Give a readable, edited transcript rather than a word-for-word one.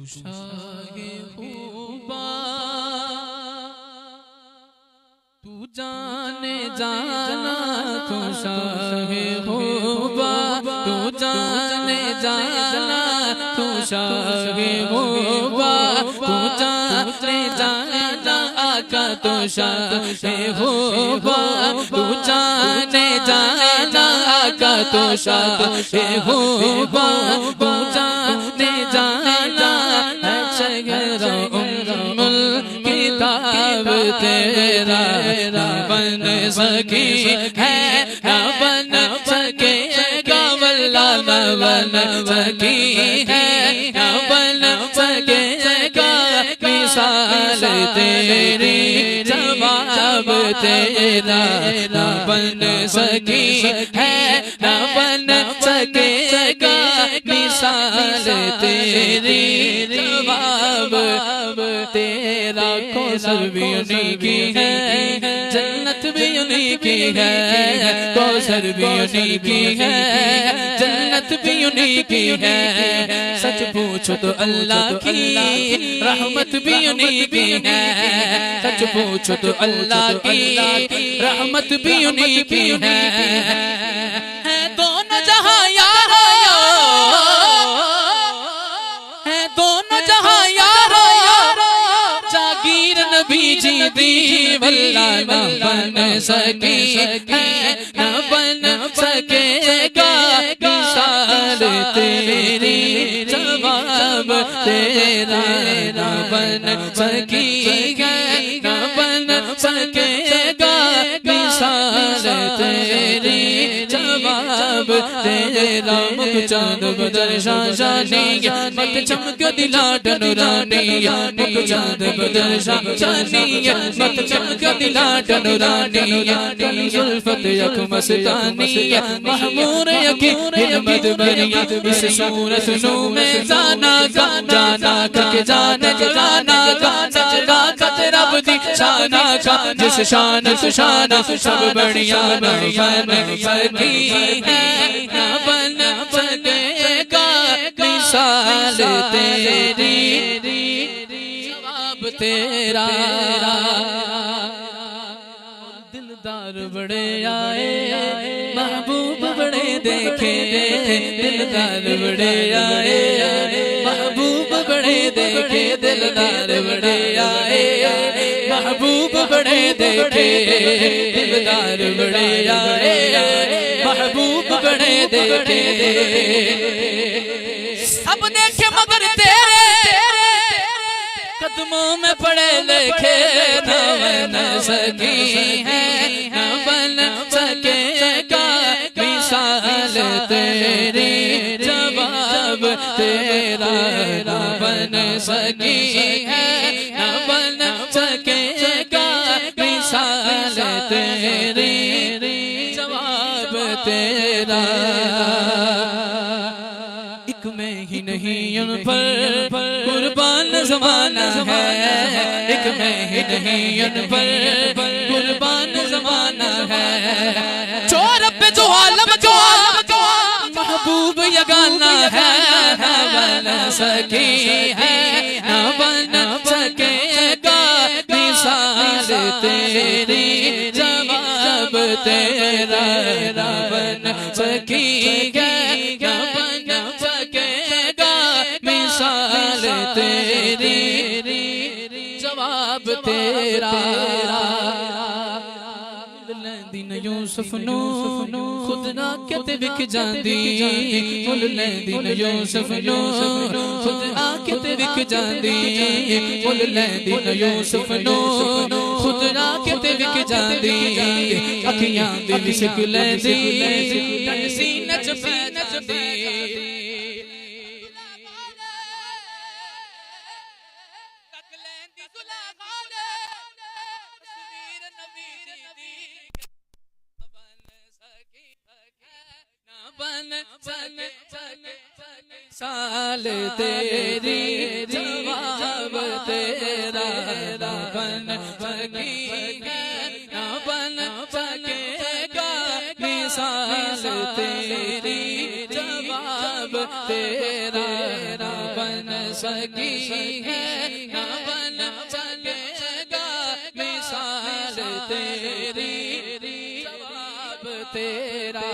शाहे खूबा तू जाने जाना, तू शाहे खूबा तू जाने जाना, तू शाहे खूबा तू जाने जाना, आका तू शाहे खूबा तू जाने जाना, आका तू शाहे खूबा तू जाने जाना, शगरा उम्मुल किताब तेरा बन सकी है, न बन सकेगा वल्ला, न बन सकी है, न बन सकेगा मिसाल तेरी, जवाब तेरा न बन सकी है, न बन सकेगा मिसाल तेरी, जवाब तेरा। कौसर भी उन्हीं की है, जन्नत भी उन्हीं की है, कौसर भी उन्हीं की है, जन्नत भी उन्हीं की है। सच पूछो तो अल्लाह की रहमत भी उन्हीं की है, सच पूछो तो अल्लाह की रहमत भी उन्हीं की है। दोनों जहां यारो, है दोनों जहां यारो, जागीर नबी जी दी वल्ला, न बन सकी है, न बन सकेगा मिसाल तेरी, जवाब तेरा न बन सकी है, न बन सकेगा मिसाल तेरी, जवाब तेरा। मुख चांद बदर शानी, मत चमक दिला डनुरानी, मुख चांद बदर शानी, मत चमक दिला डनुरानी, जुल्फत यक मस्तानी, महमूर यकी हिम्मत बनिया, इस सूरत नू में जाना का, जाना के जाना जाना का, सजना का तेरा बुद्धि शाना का, जिस शान सुशाना सब बढ़िया बढ़िया सकी है, न बन सकेगा मिसाल तेरी, जवाब तेरा। दिलदार बड़े आए, महबूब बड़े देखे, दिलदार बड़े आए, महबूब बड़े देखे, दिलदार बड़े आए, महबूब बड़े देखे, दिलदार बड़े आए, महबूब बड़े देखे। सब देखे मगर तेरे कदमों में पड़े लिखे, न बन सकी है, न बन सकेगा मिसाल तेरी, जवाब तेरा न बन सकी है, न बन सकेगा मिसाल तेरी, जवाब तेरा। एक में ही नहीं उन पर कुर्बान ज़माना है, एक में ही नहीं उन पर कुर्बान ज़माना है। चोर पे जो आलम जो महबूब यगाना है, न बन सकी है, न बन सकेगा मिसाल तेरी, जवाब तेरा न बन सकी है, न बन सकेगा मिसाल तेरी, जवाब तेरा। दिन यूसुफ नू खुद ना कहते विक जांदी, मुल दिन यूसुफ नू खुद ना कहते विक जांदी, मुल दिन यूसुफ नू खुद ना कहते विक जांदी, अखियां दी लिशक लैंदी, टनसी नचपी नचदी, बन साल तेरी, जवाब तेरा न बन सकी है, न बन सकेगा मिसाल तेरी, जवाब तेरा न बन सकी है ना बन सकेगा मिसाल तेरी जवाब तेरा